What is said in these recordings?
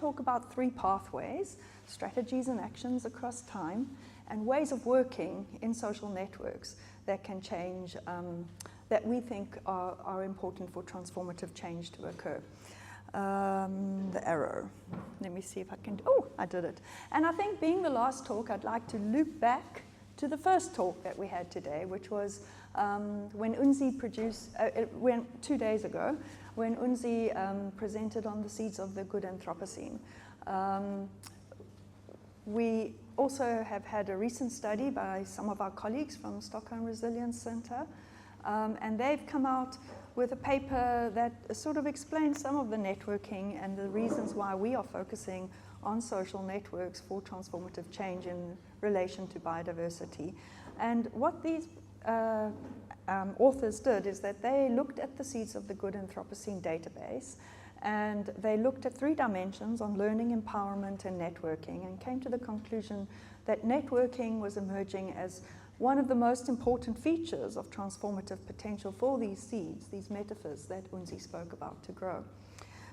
talk about 3 pathways: strategies and actions across time, and ways of working in social networks that can change, that we think are important for transformative change to occur. The arrow. Let me see if I can, oh, I did it. And I think being the last talk, I'd like to loop back to the first talk that we had today, which was when Unzi produced, 2 days ago, when Unzi presented on the seeds of the good Anthropocene. We also have had a recent study by some of our colleagues from Stockholm Resilience Center, and they've come out with a paper that sort of explains some of the networking and the reasons why we are focusing on social networks for transformative change in relation to biodiversity. And what these authors did is that they looked at the seeds of the good Anthropocene database, and they looked at 3 dimensions on learning, empowerment, and networking, and came to the conclusion that networking was emerging as one of the most important features of transformative potential for these seeds, these metaphors that Unzi spoke about to grow.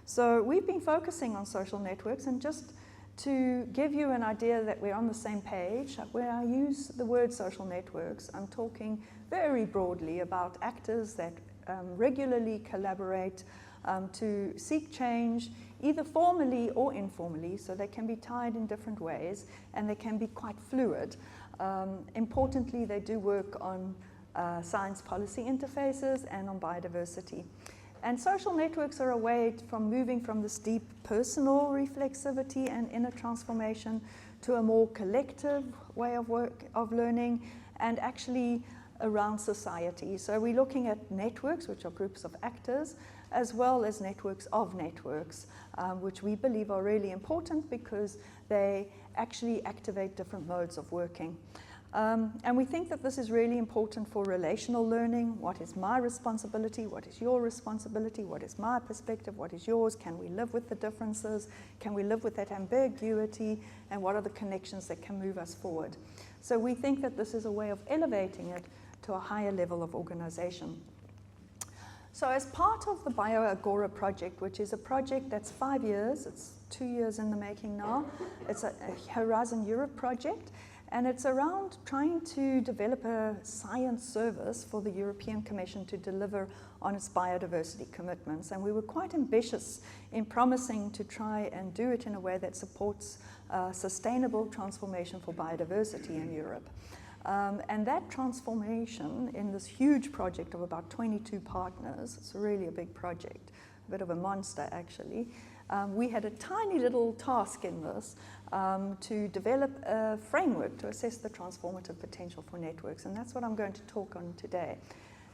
So we've been focusing on social networks, and just to give you an idea that we're on the same page, when I use the word social networks, I'm talking very broadly about actors that regularly collaborate to seek change, either formally or informally, so they can be tied in different ways, and they can be quite fluid. Importantly, they do work on science policy interfaces and on biodiversity. And social networks are a way from moving from this deep personal reflexivity and inner transformation to a more collective way of learning, and actually around society. So we're looking at networks, which are groups of actors, as well as networks of networks, which we believe are really important because they actually activate different modes of working. And we think that this is really important for relational learning. What is my responsibility? What is your responsibility? What is my perspective? What is yours? Can we live with the differences? Can we live with that ambiguity? And what are the connections that can move us forward? So we think that this is a way of elevating it to a higher level of organization. So as part of the BioAgora project, which is a project that's 5 years, it's 2 years in the making now, it's a Horizon Europe project, and it's around trying to develop a science service for the European Commission to deliver on its biodiversity commitments. And we were quite ambitious in promising to try and do it in a way that supports sustainable transformation for biodiversity in Europe. And that transformation in this huge project of about 22 partners, it's really a big project, a bit of a monster actually. We had a tiny little task in this to develop a framework to assess the transformative potential for networks, and that's what I'm going to talk on today.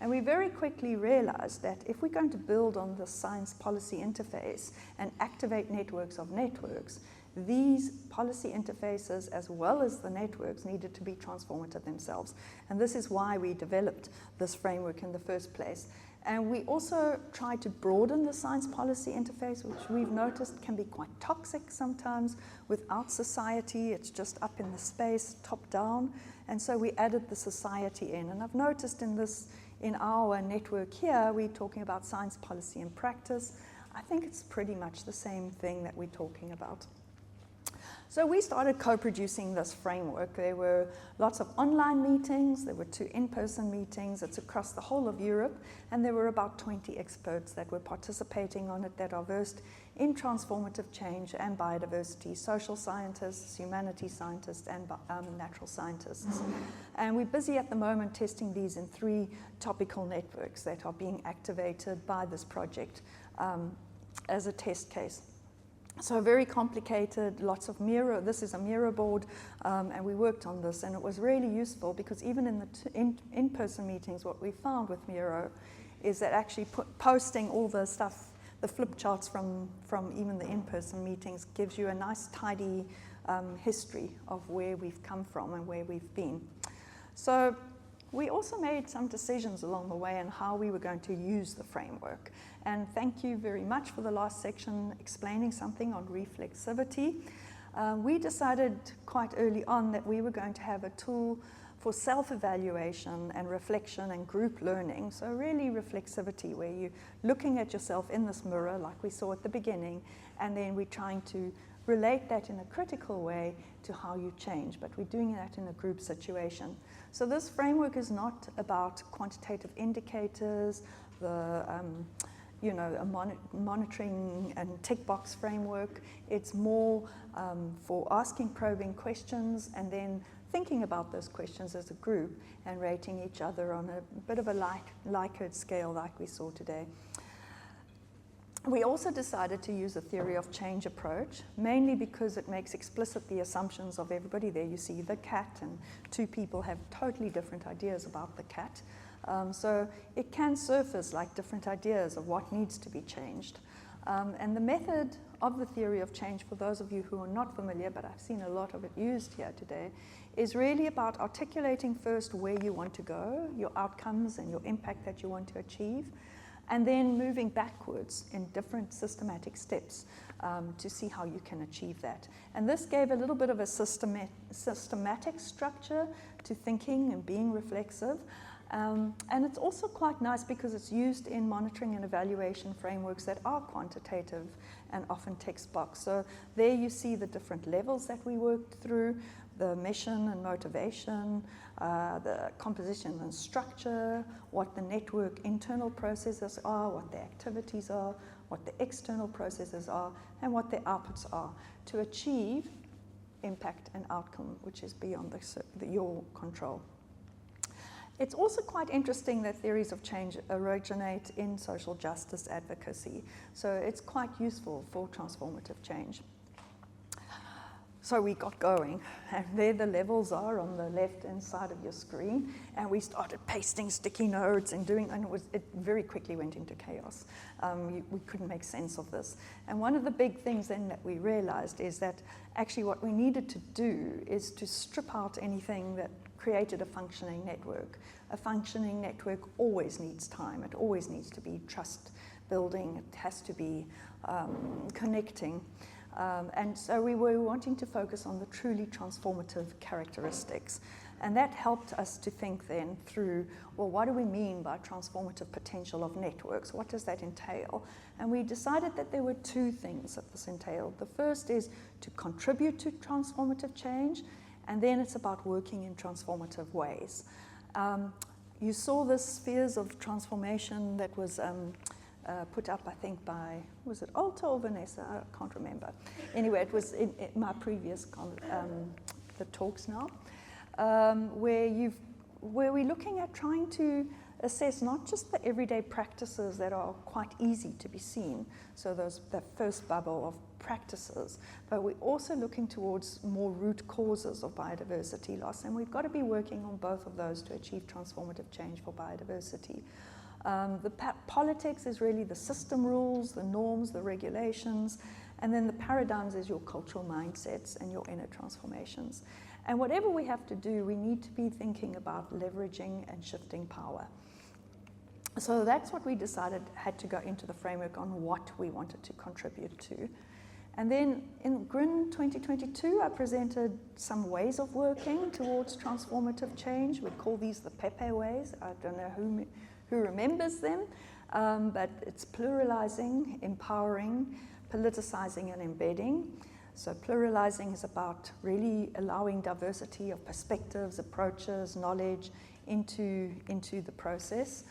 And we very quickly realized that if we're going to build on the science policy interface and activate networks of networks, these policy interfaces as well as the networks needed to be transformative themselves. And this is why we developed this framework in the first place. And we also tried to broaden the science policy interface, which we've noticed can be quite toxic sometimes without society. It's just up in the space, top down. And so we added the society in. And I've noticed in our network here, we're talking about science policy and practice. I think it's pretty much the same thing that we're talking about. So we started co-producing this framework. There were lots of online meetings, there were 2 in-person meetings, it's across the whole of Europe, and there were about 20 experts that were participating on it that are versed in transformative change and biodiversity, social scientists, humanities scientists, and natural scientists. And we're busy at the moment testing these in 3 topical networks that are being activated by this project as a test case. So very complicated, lots of Miro. This is a Miro board, and we worked on this, and it was really useful because even in the in-person meetings, what we found with Miro is that actually posting all the stuff, the flip charts from even the in-person meetings gives you a nice tidy history of where we've come from and where we've been. So we also made some decisions along the way on how we were going to use the framework. And thank you very much for the last section explaining something on reflexivity. we decided quite early on that we were going to have a tool for self-evaluation and reflection and group learning. So really reflexivity, where you're looking at yourself in this mirror like we saw at the beginning, and then we're trying to relate that in a critical way to how you change, but we're doing that in a group situation. So this framework is not about quantitative indicators, a monitoring and tick box framework. It's more for asking probing questions and then thinking about those questions as a group and rating each other on a bit of a Likert scale like we saw today. We also decided to use a theory of change approach, mainly because it makes explicit the assumptions of everybody there. You see the cat, and two people have totally different ideas about the cat. So it can surface like different ideas of what needs to be changed. And the method of the theory of change, for those of you who are not familiar, but I've seen a lot of it used here today, is really about articulating first where you want to go, your outcomes and your impact that you want to achieve, and then moving backwards in different systematic steps to see how you can achieve that. And this gave a little bit of a systematic structure to thinking and being reflexive. And it's also quite nice because it's used in monitoring and evaluation frameworks that are quantitative and often text box. So there you see the different levels that we worked through, the mission and motivation, the composition and structure, what the network internal processes are, what the activities are, what the external processes are, and what the outputs are to achieve impact and outcome, which is beyond your control. It's also quite interesting that theories of change originate in social justice advocacy. So it's quite useful for transformative change. So we got going, and there the levels are on the left-hand side of your screen, and we started pasting sticky notes and it very quickly went into chaos. We couldn't make sense of this. And one of the big things then that we realized is that actually what we needed to do is to strip out anything that created a functioning network. A functioning network always needs time. It always needs to be trust building. It has to be connecting. And so we were wanting to focus on the truly transformative characteristics. And that helped us to think then through, well, what do we mean by transformative potential of networks? What does that entail? And we decided that there were two things that this entailed. The first is to contribute to transformative change, and then it's about working in transformative ways. You saw the spheres of transformation that was put up, I think, by, was it Alta or Vanessa? I can't remember. Anyway, it was in my previous the talks now, where we're looking at trying to assess not just the everyday practices that are quite easy to be seen, so that first bubble of practices, but we're also looking towards more root causes of biodiversity loss, and we've got to be working on both of those to achieve transformative change for biodiversity. The politics is really the system rules, the norms, the regulations, and then the paradigms is your cultural mindsets and your inner transformations. And whatever we have to do, we need to be thinking about leveraging and shifting power. So that's what we decided had to go into the framework on what we wanted to contribute to. And then in GRIN 2022, I presented some ways of working towards transformative change. We call these the Pepe ways. I don't know who remembers them, but it's pluralizing, empowering, politicizing, and embedding. So pluralizing is about really allowing diversity of perspectives, approaches, knowledge into the process.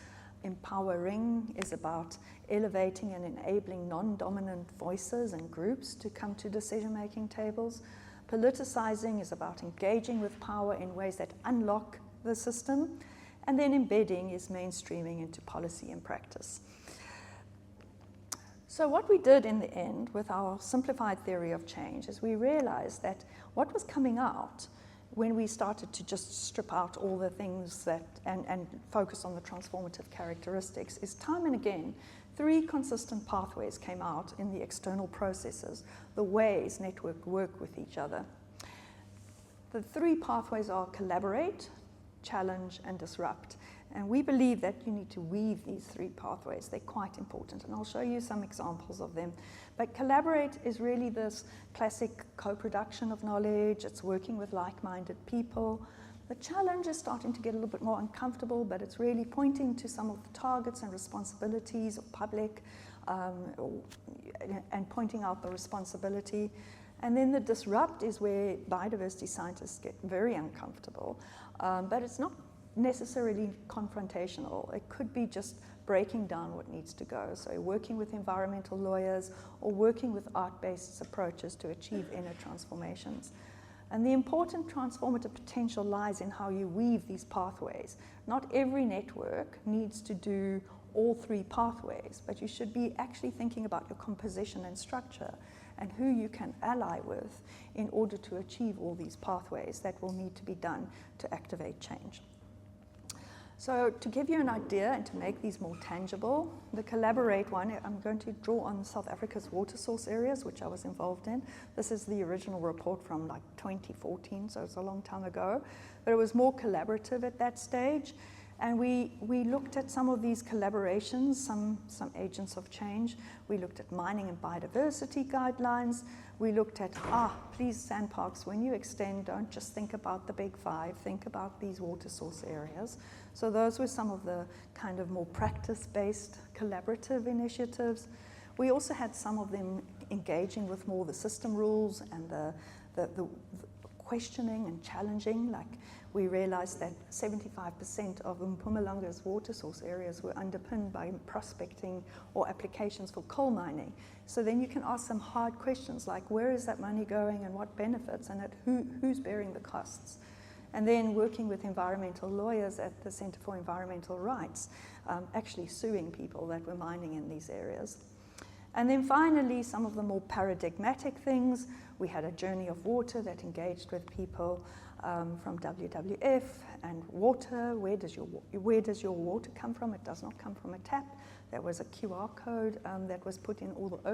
Empowering is about elevating and enabling non-dominant voices and groups to come to decision-making tables. Politicizing is about engaging with power in ways that unlock the system. And then embedding is mainstreaming into policy and practice. So what we did in the end with our simplified theory of change is we realized that what was coming out when we started to just strip out all the things that and focus on the transformative characteristics is time and again, three consistent pathways came out in the external processes, the ways networks work with each other. The three pathways are collaborate, challenge, and disrupt. And we believe that you need to weave these three pathways. They're quite important, and I'll show you some examples of them. But collaborate is really this classic co-production of knowledge. It's working with like-minded people. The challenge is starting to get a little bit more uncomfortable, but it's really pointing to some of the targets and responsibilities of public and pointing out the responsibility. And then the disrupt is where biodiversity scientists get very uncomfortable, but it's not necessarily confrontational. It could be just breaking down what needs to go. So working with environmental lawyers or working with art-based approaches to achieve inner transformations. And the important transformative potential lies in how you weave these pathways. Not every network needs to do all three pathways, but you should be actually thinking about your composition and structure and who you can ally with in order to achieve all these pathways that will need to be done to activate change. So to give you an idea and to make these more tangible, the Collaborate one, I'm going to draw on South Africa's water source areas, which I was involved in. This is the original report from like 2014, so it's a long time ago. But it was more collaborative at that stage. And we looked at some of these collaborations, some agents of change. We looked at mining and biodiversity guidelines. We looked at, please sandparks, when you extend, don't just think about the big five, think about these water source areas. So those were some of the kind of more practice-based collaborative initiatives. We also had some of them engaging with more the system rules and the questioning and challenging. Like we realized that 75% of Mpumalanga's water source areas were underpinned by prospecting or applications for coal mining. So then you can ask some hard questions like where is that money going and what benefits and who's bearing the costs? And then working with environmental lawyers at the Center for Environmental Rights, actually suing people that were mining in these areas. And then finally, some of the more paradigmatic things. We had a journey of water that engaged with people from WWF and water. Where does your water come from? It does not come from a tap. There was a QR code that was put in all the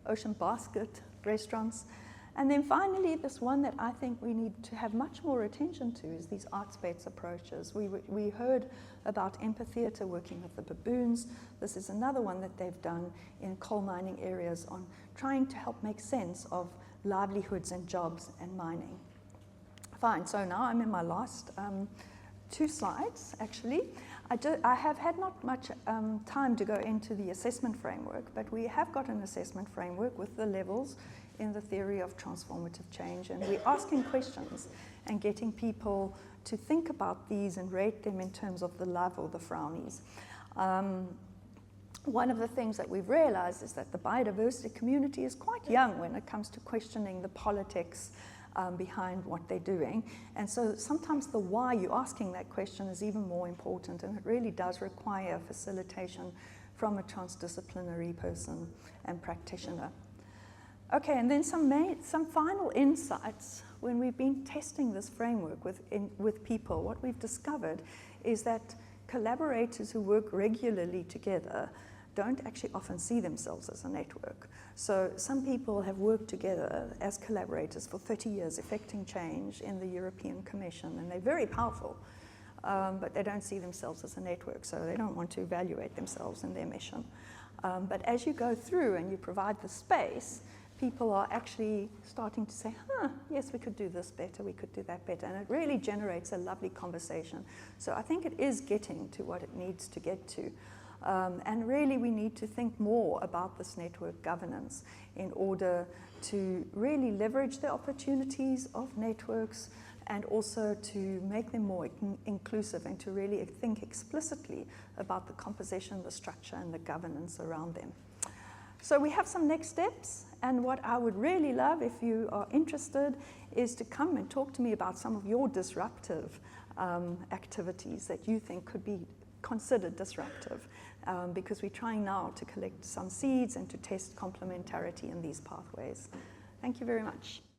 Ocean Basket restaurants. And then finally, this one that I think we need to have much more attention to is these arts-based approaches. We heard about Empatheater working with the baboons. This is another one that they've done in coal mining areas on trying to help make sense of livelihoods and jobs and mining. Fine, so now I'm in my last 2 slides, actually. I have had not much time to go into the assessment framework, but we have got an assessment framework with the levels in the theory of transformative change, and we're asking questions and getting people to think about these and rate them in terms of the love or the frownies. One of the things that we've realized is that the biodiversity community is quite young when it comes to questioning the politics behind what they're doing. And so sometimes the why you're asking that question is even more important, and it really does require facilitation from a transdisciplinary person and practitioner. Okay, and then some final insights. When we've been testing this framework with people, what we've discovered is that collaborators who work regularly together don't actually often see themselves as a network. So some people have worked together as collaborators for 30 years, effecting change in the European Commission, and they're very powerful, but they don't see themselves as a network, so they don't want to evaluate themselves in their mission. But as you go through and you provide the space, people are actually starting to say, yes, we could do this better, we could do that better, and it really generates a lovely conversation. So I think it is getting to what it needs to get to. And really we need to think more about this network governance in order to really leverage the opportunities of networks and also to make them more inclusive and to really think explicitly about the composition, the structure, and the governance around them. So we have some next steps, and what I would really love, if you are interested, is to come and talk to me about some of your disruptive activities that you think could be considered disruptive, because we're trying now to collect some seeds and to test complementarity in these pathways. Thank you very much.